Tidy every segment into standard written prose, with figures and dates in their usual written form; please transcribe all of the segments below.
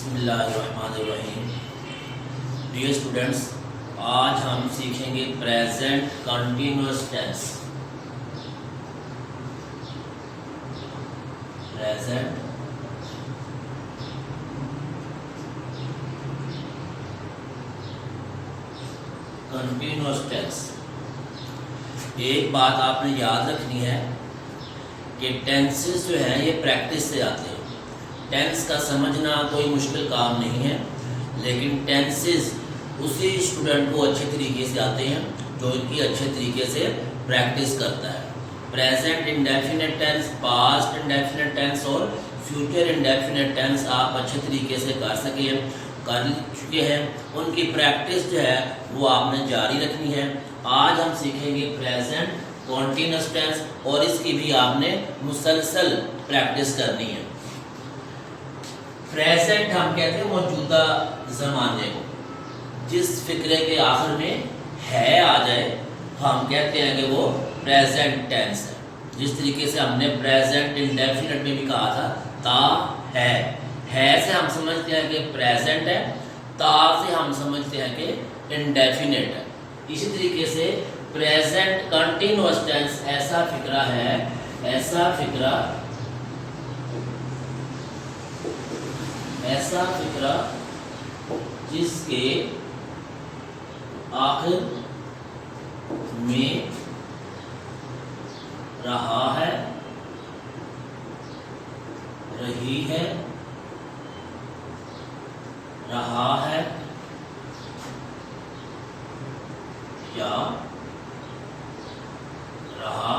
बिस्मिल्लाहिर्रहमानिर्रहीम। Dear students, आज हम सीखेंगे present continuous tense. Present continuous tense. एक बात आपने याद रखनी है कि टेंसेस जो हैं ये प्रैक्टिस से आते हैं। टेंस का समझना कोई मुश्किल काम नहीं है, लेकिन टेंसेस उसी स्टूडेंट को अच्छे तरीके से आते हैं जो इनकी अच्छे तरीके से प्रैक्टिस करता है। Present indefinite tense, past indefinite tense और फ्यूचर इंडेफिनिट टेंस आप अच्छे तरीके से कर चुके हैं। उनकी प्रैक्टिस जो है वो आपने जारी रखनी है। आज हम सीखेंगे प्रेजेंट कॉन्टिन्यूअस टेंस और इसकी भी आपने मुसलसल प्रैक्टिस करनी है। प्रेजेंट हम कहते हैं मौजूदा ज़माने को, जिस फिक्रे के आखिर में है आ जाए तो हम कहते हैं कि वो प्रेजेंट टेंस है। जिस तरीके से हमने प्रेजेंट इंडेफिनिट में भी कहा था ता है से हम समझते हैं कि प्रेजेंट है, ता से हम समझते हैं कि इंडेफिनिट है। इसी तरीके से प्रेजेंट कंटिन्यूअस टेंस ऐसा फिक्रा जिसके आखिर में रहा है, रही है, रहा है या रहा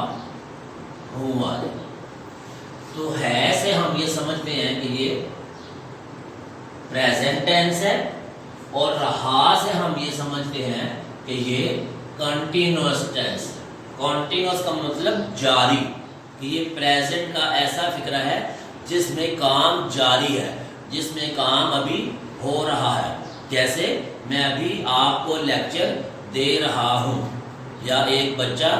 हुआ है। तो है से हम ये समझते हैं कि ये प्रेजेंट टेंस है, और रहा से हम ये समझते हैं कि ये कंटिन्यूअस टेंस है। कंटिन्यूअस का मतलब जारी, कि ये प्रेजेंट का ऐसा फिक्रा है जिसमें काम जारी है, जिसमें काम अभी हो रहा है। जैसे मैं अभी आपको लेक्चर दे रहा हूँ, या एक बच्चा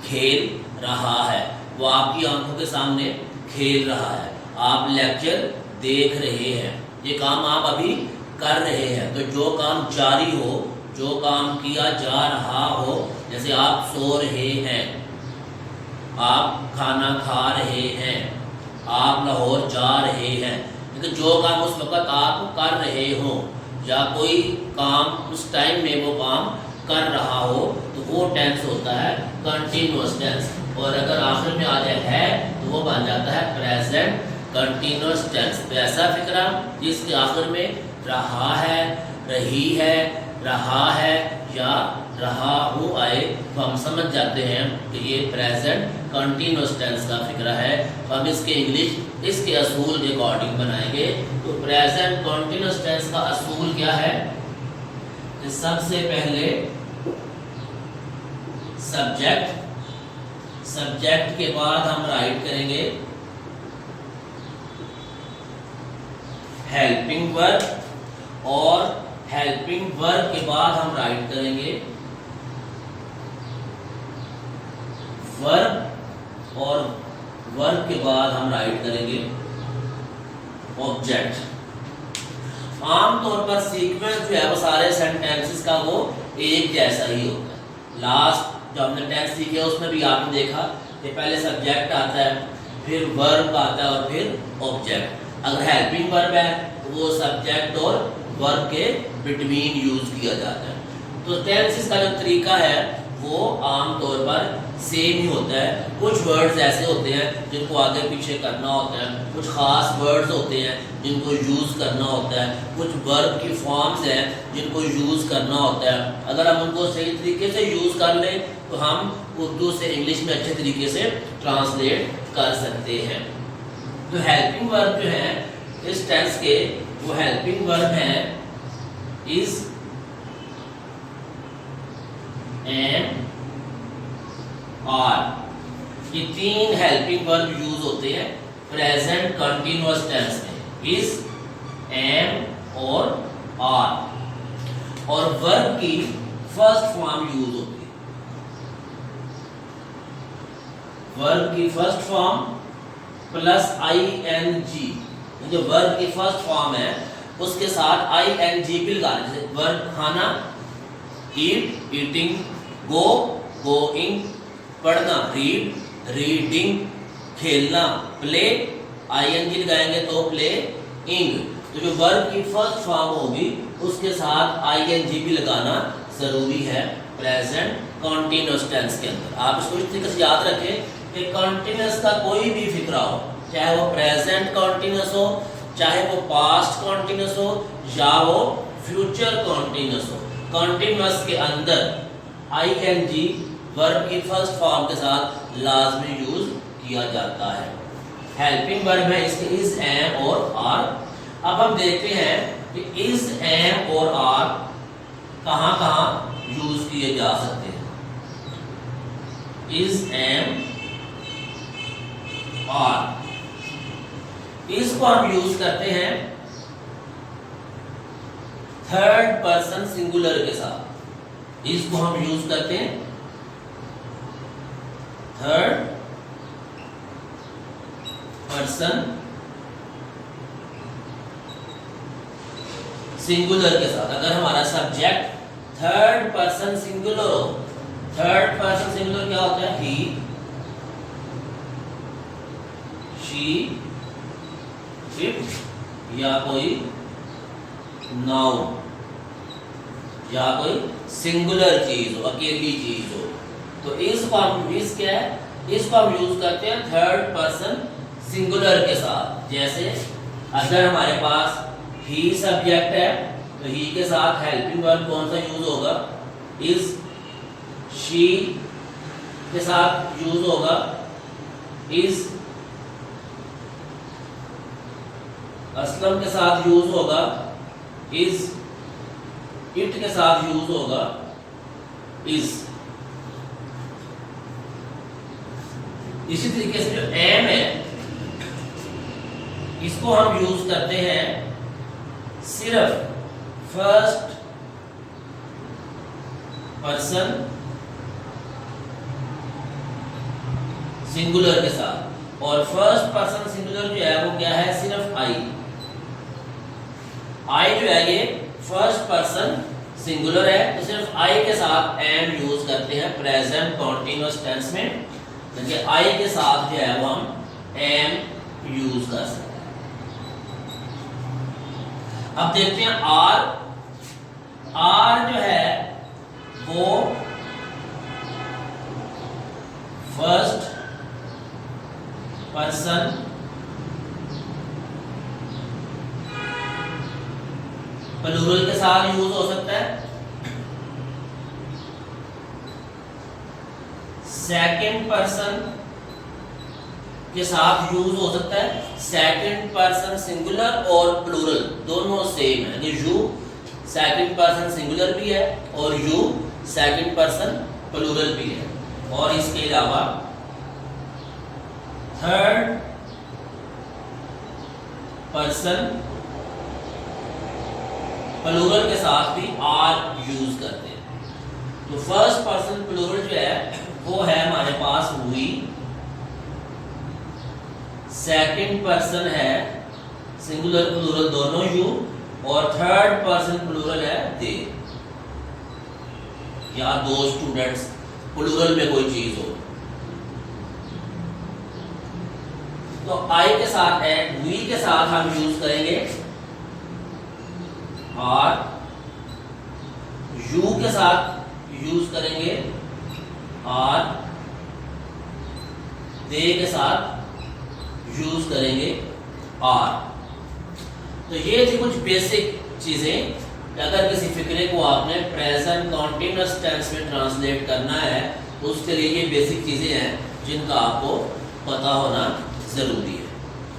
खेल रहा है, वो आपकी आंखों के सामने खेल रहा है, आप लेक्चर देख रहे हैं, ये काम आप अभी कर रहे हैं। तो जो काम जारी हो, जो काम किया जा रहा हो, जैसे आप सो रहे हैं, आप खाना खा रहे हैं, आप लाहौर जा रहे हैं, लेकिन जो काम उस वक्त आप कर रहे हो या कोई काम उस टाइम में वो काम कर रहा हो, तो वो टेंस होता है कंटिन्यूअस टेंस। और अगर आखिर में आ जाए है तो वो बन जाता है प्रेजेंट कंटिन्यूअस टेंस। तो ऐसा फिक्रा जिसके आखिर में रहा है, रही है, रहा है या रहा हूँ आए, तो हम समझ जाते हैं कि ये प्रेजेंट कंटिन्यूअस टेंस का फिक्रा है। तो हम इसके इंग्लिश इसके असूल के अकॉर्डिंग बनाएंगे। तो प्रेजेंट कंटिन्यूअस टेंस का असूल क्या है? सबसे पहले सब्जेक्ट के बाद हम राइट करेंगे हेल्पिंग वर्ब, और हेल्पिंग वर्ब के बाद हम राइट करेंगे वर्ब, और वर्ब के बाद हम राइट करेंगे ऑब्जेक्ट। आमतौर पर सीक्वेंस जो है वो सारे सेंटेंसेस का वो एक जैसा ही होता है। लास्ट जो हमने टेंस सीखे उसमें भी आपने देखा कि पहले सब्जेक्ट आता है, फिर वर्ब आता है और फिर ऑब्जेक्ट। अगर हेल्पिंग वर्ब है तो वो सब्जेक्ट और वर्ब के बिटवीन यूज किया जाता है। तो टेंसेस का जो तरीका है वो आमतौर पर सेम ही होता है। कुछ वर्ड्स ऐसे होते हैं जिनको आगे पीछे करना होता है, कुछ खास वर्ड्स होते हैं जिनको यूज करना होता है, कुछ वर्ब की फॉर्म्स हैं जिनको यूज करना होता है। अगर हम उनको सही तरीके से यूज कर लें तो हम उर्दू से इंग्लिश में अच्छे तरीके से ट्रांसलेट कर सकते हैं। तो हेल्पिंग वर्ब जो है इस टेंस के, वो हेल्पिंग वर्ब है इज एंड आर। ये तीन हेल्पिंग वर्ब यूज होते हैं प्रेजेंट कंटिन्यूअस टेंस में, इज, एम और आर। और वर्ब की फर्स्ट फॉर्म यूज होती है। वर्ब की फर्स्ट फॉर्म प्लस ing, जो वर्ब की फर्स्ट फॉर्म है उसके साथ ING भी लगाना, जैसे वर्ब खाना, ईट ईटिंग, गो गोइंग, पढ़ना रीड रीडिंग, खेलना प्ले, ING लगाएंगे तो प्ले इंग। तो जो वर्ब की फर्स्ट फॉर्म होगी उसके साथ ING भी लगाना जरूरी है प्रेजेंट कॉन्टिन्यूअस टेंस के अंदर। आप इसको इस तरीके से याद रखें कि कॉन्टिन्यूअस का कोई भी फिक्रा हो, चाहे वो प्रेजेंट कॉन्टिन्यूअस हो, चाहे वो पास्ट कॉन्टिन्यूअस हो, या वो फ्यूचर कॉन्टिन्यूअस हो, कॉन्टिन्यूअस के अंदर ING वर्ब की फर्स्ट फॉर्म के साथ लाजमी यूज किया जाता है। हेल्पिंग वर्ब है इसके इज, एम और आर। अब हम देखते हैं कि इज, एम और आर कहां कहां यूज किए जा सकते हैं। इज, एम, आर, इसको हम यूज करते हैं थर्ड पर्सन सिंगुलर के साथ। इसको हम यूज करते हैं थर्ड पर्सन सिंगुलर के साथ। अगर हमारा सब्जेक्ट थर्ड पर्सन सिंगुलर हो, थर्ड पर्सन सिंगुलर क्या होता है? ही, शी, इट, या कोई नाउन, या कोई सिंगुलर चीज हो, अकेली चीज हो, तो इसको हम इस क्या है, इसको हम यूज करते हैं थर्ड पर्सन सिंगुलर के साथ। जैसे अगर हमारे पास ही सब्जेक्ट है तो ही के साथ हेल्पिंग वर्ब कौन सा यूज होगा? इज। शी के साथ यूज होगा इज। असलम के साथ यूज होगा इज। इट के साथ यूज होगा इज। इसी तरीके से जो एम है इसको हम यूज करते हैं सिर्फ फर्स्ट पर्सन सिंगुलर के साथ। और फर्स्ट पर्सन सिंगुलर जो है वो क्या है? सिर्फ आई। आई जो है ये फर्स्ट पर्सन सिंगुलर है, तो सिर्फ आई के साथ एम यूज करते हैं प्रेजेंट कॉन्टिन्यूअस टेंस में। क्योंकि आई के साथ जो है वो हम एम यूज कर सकते हैं। अब देखते हैं आर। आर जो है वो फर्स्ट पर्सन प्लूरल के साथ यूज हो सकता है। सेकंड पर्सन के साथ यूज हो सकता है। सेकंड पर्सन सिंगुलर और प्लूरल दोनों सेम है। यू सेकंड पर्सन सिंगुलर भी है और यू सेकंड पर्सन प्लूरल भी है। और इसके अलावा थर्ड पर्सन प्लूरल के साथ भी आर यूज करते हैं। तो फर्स्ट पर्सन प्लूरल जो है वो है हमारे पास वी। सेकंड पर्सन है सिंगुलर प्लूरल दोनों यू, और थर्ड पर्सन प्लूरल है दे, या दो स्टूडेंट्स प्लूरल में कोई चीज हो। तो आई के साथ है, वी के साथ हम यूज करेंगे आर। यू के साथ यूज करेंगे आर। दे के साथ यूज करेंगे आर। तो ये थी कुछ बेसिक चीजें। अगर किसी फिक्रे को आपने प्रेजेंट कॉन्टिन्यूअस टेंस में ट्रांसलेट करना है तो उसके लिए ये बेसिक चीजें हैं जिनका आपको पता होना जरूरी है।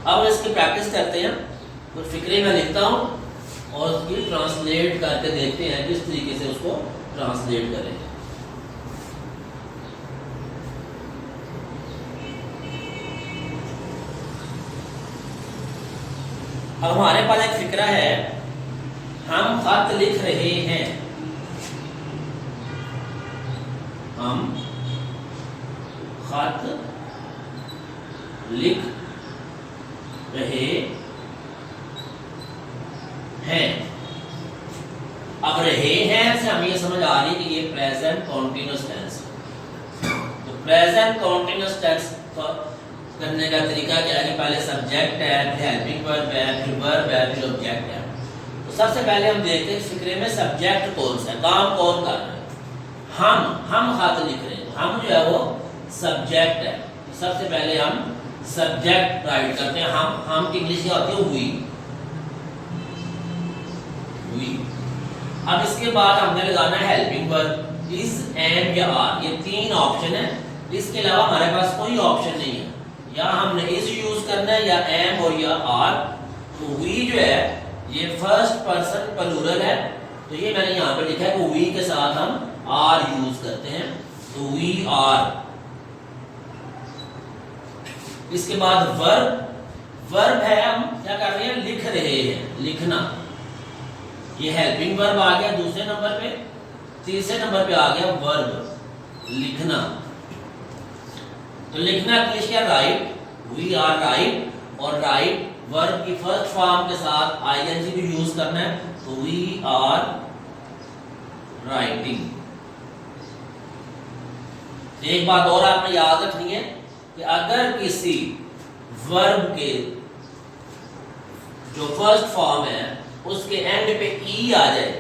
अब हम इसकी प्रैक्टिस करते हैं। कुछ फिक्रे मैं लिखता हूँ और उसकी ट्रांसलेट करके देखते हैं किस तरीके से उसको ट्रांसलेट करें। अब हमारे पास एक फिक्रा है, हम खत लिख रहे हैं। हम खत लिख रहे हैं। अब रहे हैं से हमें ये समझ आ रही है कि ये प्रेजेंट कॉन्टिन्यूअस टेंस है। तो प्रेजेंट कॉन्टिन्यूअस टेंस करने का तरीका क्या है कि पहले सब्जेक्ट है, फिर हेल्पिंग वर्ब है, फिर वर्ब है, फिर ऑब्जेक्ट है। तो सबसे पहले हम देखते हैं फिक्रे में सब्जेक्ट कौन सा है, काम कौन कर रहा है। हम खत लिख रहे हैं, हम जो है वो सब्जेक्ट है। तो सबसे पहले हम सब्जेक्ट राइट करते हैं। हम की इंग्लिश क्या होती है, वी। अब इसके बाद हमने लगाना है हेल्पिंग वर्ब, इज, एम या आर। ये तीन ऑप्शन है, इसके अलावा हमारे पास कोई ऑप्शन नहीं है। या हमने इज यूज करना है या एम और या आर। तो वी जो है ये फर्स्ट पर्सन प्लूरल है, तो ये मैंने यहाँ पे लिखा है कि वी के साथ हम आर यूज करते हैं। तो वी आर। इसके बाद वर्ब है, हम क्या कर रहे हैं, लिख रहे हैं, लिखना। ये हेल्पिंग वर्ब आ गया दूसरे नंबर पे। तीसरे नंबर पे आ गया वर्ब, लिखना। तो लिखना इंग्लिश क्या, राइट। We are write. और राइट वर्ब की फर्स्ट फॉर्म के साथ आईएनजी भी यूज करना है। तो वी आर राइटिंग। एक बात और आपने याद रखनी है कि अगर किसी वर्ब के जो फर्स्ट फॉर्म है उसके एंड पे ई आ जाए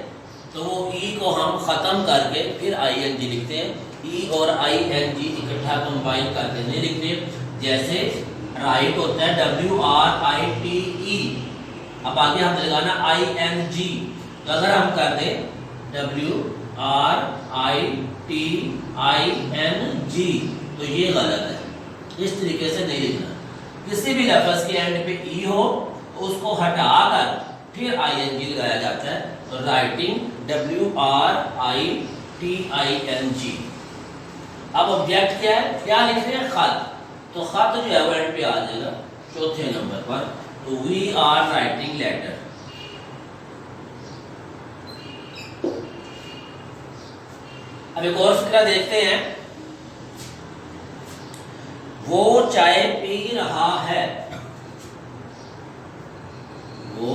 तो वो ई को हम खत्म करके फिर आईएनजी लिखते हैं। ई और आईएनजी इकट्ठा कंबाइन करके नहीं लिखते। जैसे राइट होता है WRITE, अब आगे हम लगाना ING। तो अगर हम कर दें WRITING तो ये गलत है, इस तरीके से नहीं लिखना। किसी भी लफ्ज के एंड पे ई हो तो उसको हटाकर फिर ING लगाया जाता है। तो राइटिंग WRITING। अब ऑब्जेक्ट क्या है, क्या लिख रहे हैं, खत। तो खत जो है वो एंड पे आ जाएगा चौथे नंबर पर। तो वी आर राइटिंग लेटर। अब एक और फिक्रा देखते हैं। वो चाय पी रहा है, वो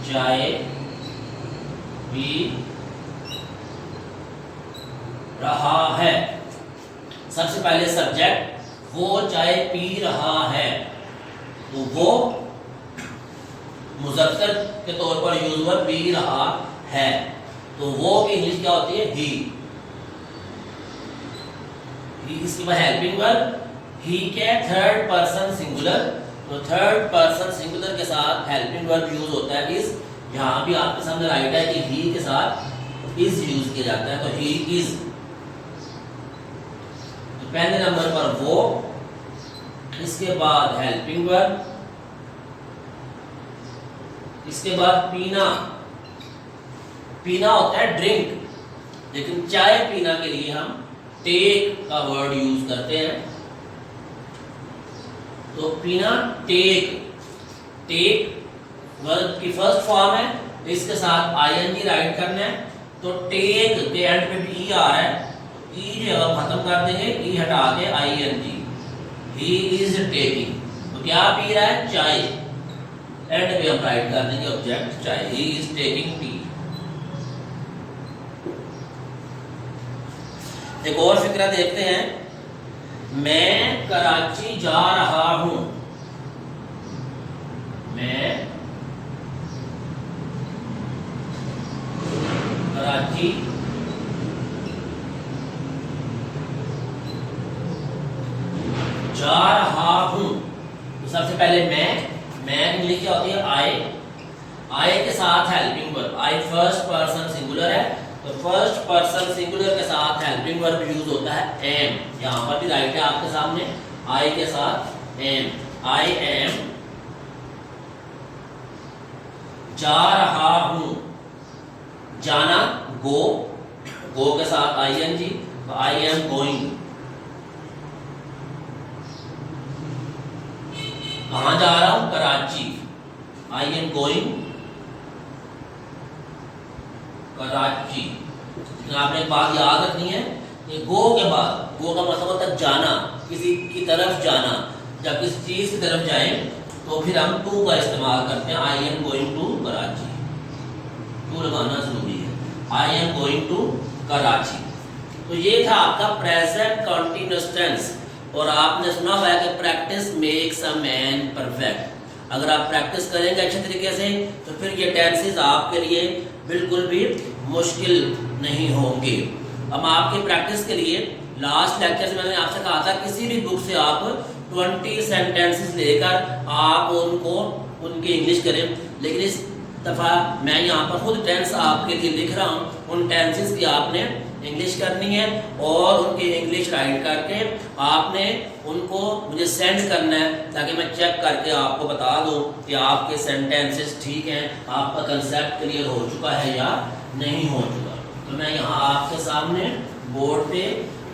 चाय पी रहा है। सबसे पहले सब्जेक्ट, वो चाय पी रहा है। तो वो मुज़क्कर के तौर पर यूज हुआ, पी रहा है। तो वो की इंग्लिश क्या होती है, ही। इसके बाद हेल्पिंग वर्ब, ही के थर्ड पर्सन सिंगुलर। तो थर्ड पर्सन सिंगुलर के साथ हेल्पिंग वर्ब यूज होता है इज। यहां भी आपके सामने राइट है कि ही के साथ इज यूज किया जाता है। तो ही इज। पहले नंबर पर वो, इसके बाद हेल्पिंग वर्ब, इसके बाद पीना। पीना होता है ड्रिंक, लेकिन चाय पीना के लिए हम टेक का वर्ड यूज करते हैं। तो पीना टेक। टेक वर्ब की फर्स्ट फॉर्म है, इसके साथ आईएनजी राइट करना है। तो टेक के एंड पे भी ई आ रहा है, ई जो है खत्म कर देंगे, ई हटा के आईएनजी। He is taking. तो क्या पी रहा है, चाय। एंड पे हम राइट कर देंगे ऑब्जेक्ट चाय। He is taking tea. एक और फिक्रा देखते हैं। मैं कराची जा रहा हूं, मैं कराची जा रहा हूं। तो सबसे पहले मैं इंग्लिश क्या होती है, आई के साथ हेल्पिंग वर्ब। आई फर्स्ट पर्सन सिंगुलर है, तो फर्स्ट पर्सन सिंगुलर के साथ हेल्पिंग वर्ब यूज होता है एम। यहां पर भी राइट है आपके सामने, आई के साथ एम। आई एम जा रहा हूं। जाना गो, गो के साथ आईएनजी। तो आई एम गोइंग। कहां जा रहा हूं, कराची। आई एम गोइंग कराची। आपने एक बात याद रखनी है कि गो के बाद, गो का मतलब होता है जाना, किसी की तरफ जाना। जब किसी चीज की तरफ जाएं तो फिर हम टू का इस्तेमाल करते हैं, I am going to Karachi, to लगाना जरूरी है, I am going to Karachi. तो ये था आपका प्रेजेंट कंटीन्यूअस टेंस। और आपने सुना हुआ है कि practice makes a man perfect. अगर आप प्रैक्टिस करेंगे अच्छे तरीके से तो फिर ये टेंसेस आपके लिए बिल्कुल भी मुश्किल नहीं होंगे। अब आपकी प्रैक्टिस के लिए लास्ट लेक्चर में मैंने आपसे कहा था किसी भी बुक से आप 20 सेंटेंसेस लेकर आप उनको उनकी इंग्लिश करें, लेकिन इस दफ़ा मैं यहाँ पर खुद टेंस आपके लिए लिख रहा हूँ। उन टेंसेस की आपने इंग्लिश करनी है और उनकी इंग्लिश राइट करके आपने उनको मुझे सेंड करना है, ताकि मैं चेक करके आपको बता दूं कि आपके सेंटेंसेस ठीक हैं, आपका कंसेप्ट क्लियर हो चुका है या नहीं हो चुका। तो मैं यहाँ आपके सामने बोर्ड पे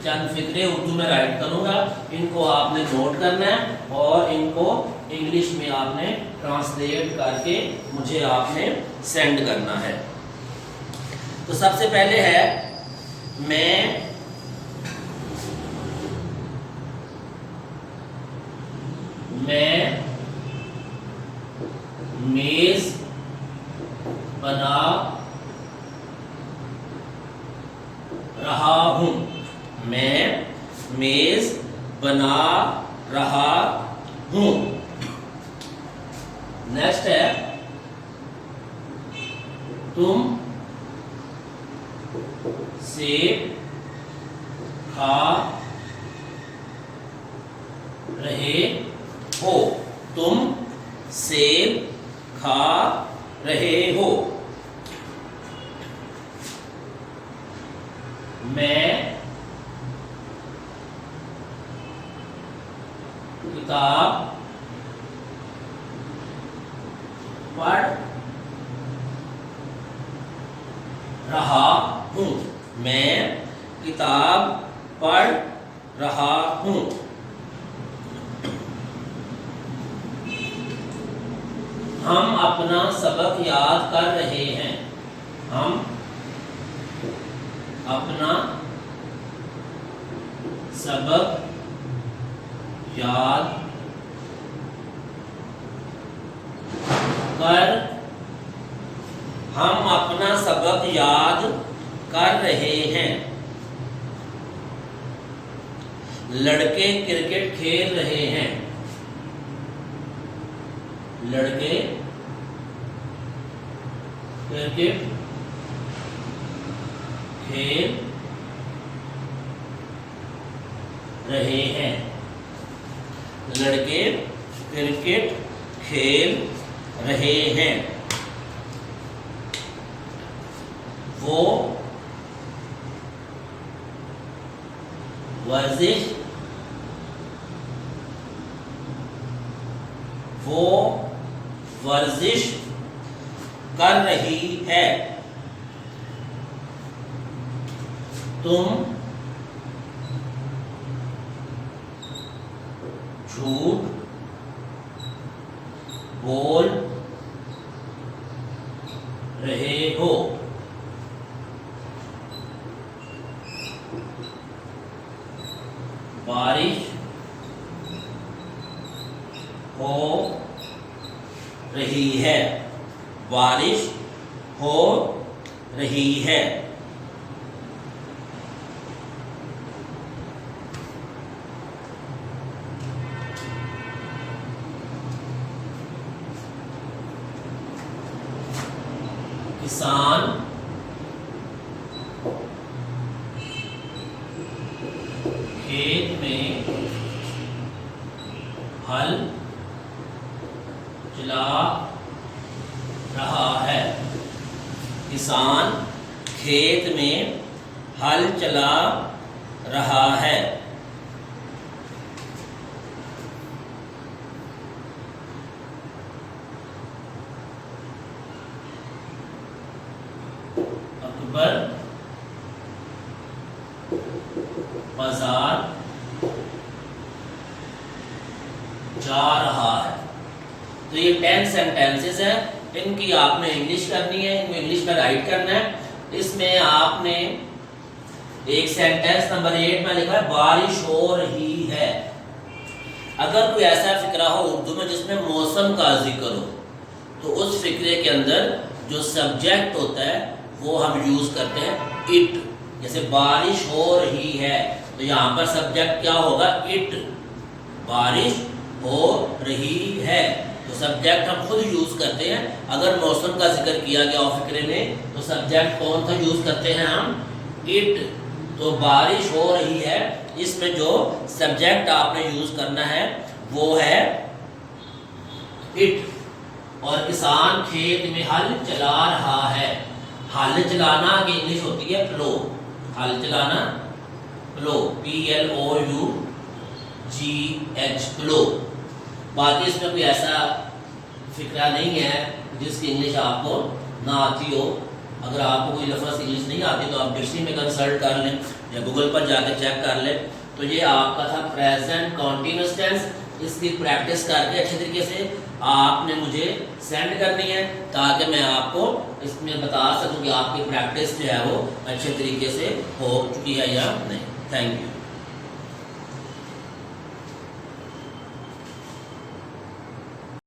चंद फिक्रे उर्दू में राइट करूँगा, इनको आपने नोट करना है और इनको इंग्लिश में आपने ट्रांसलेट करके मुझे आपने सेंड करना है। तो सबसे पहले है मैं मेज बना रहा हूं, मैं मेज बना रहा हूं। नेक्स्ट है तुम सेब खा रहे हो, तुम सेब खा रहे हो। मैं किताब पढ़ रहा हूँ, मैं किताब पढ़ रहा हूँ। हम अपना सबक याद कर रहे हैं, हम अपना सबक याद कर, हम अपना सबक याद कर रहे हैं। लड़के क्रिकेट खेल रहे हैं, लड़के क्रिकेट खेल रहे हैं, लड़के क्रिकेट खेल रहे हैं। वो वर्जिश कर रही है। तुम झूठ बोल रहे हो, बारिश हो रही है, बारिश हो रही है। किसान खेत में हल चला रहा है, किसान खेत में हल चला रहा है। अकबर बाजार जा रहा है। तो ये 10 सेंटेंसेस हैं, इनकी आपने इंग्लिश करनी है, इनको इंग्लिश में राइट करना है। इसमें आपने एक सेंटेंस नंबर 8 में लिखा है बारिश हो रही है। अगर कोई ऐसा फिक्रा हो उर्दू में जिसमें मौसम का जिक्र हो, तो उस फिक्रे के अंदर जो सब्जेक्ट होता है वो हम यूज करते हैं इट। जैसे बारिश हो रही है, तो यहाँ पर सब्जेक्ट क्या होगा? इट। बारिश हो रही है, तो सब्जेक्ट हम खुद यूज करते हैं। अगर मौसम का जिक्र किया गया हो फिक्रे में, तो सब्जेक्ट कौन सा यूज करते हैं हम? इट। तो बारिश हो रही है, इसमें जो सब्जेक्ट आपने यूज करना है वो है इट। और किसान खेत में हल चला रहा है। हल चलाना की इंग्लिश होती है प्लो। हल चलाना प्लो, PLOUGH, प्लो। बाकी इसमें कोई ऐसा फिक्रा नहीं है जिसकी इंग्लिश आपको ना आती हो। अगर आपको कोई लफ्ज़ इंग्लिश नहीं आती तो आप डिक्शनरी में कंसल्ट कर लें या गूगल पर जाकर चेक कर लें। तो ये आपका था प्रेजेंट कॉन्टिन्यूअस टेंस। इसकी प्रैक्टिस करके अच्छे तरीके से आपने मुझे सेंड करनी है, ताकि मैं आपको इसमें बता सकूं कि आपकी प्रैक्टिस जो है वो अच्छे तरीके से हो चुकी है या नहीं। Thank you.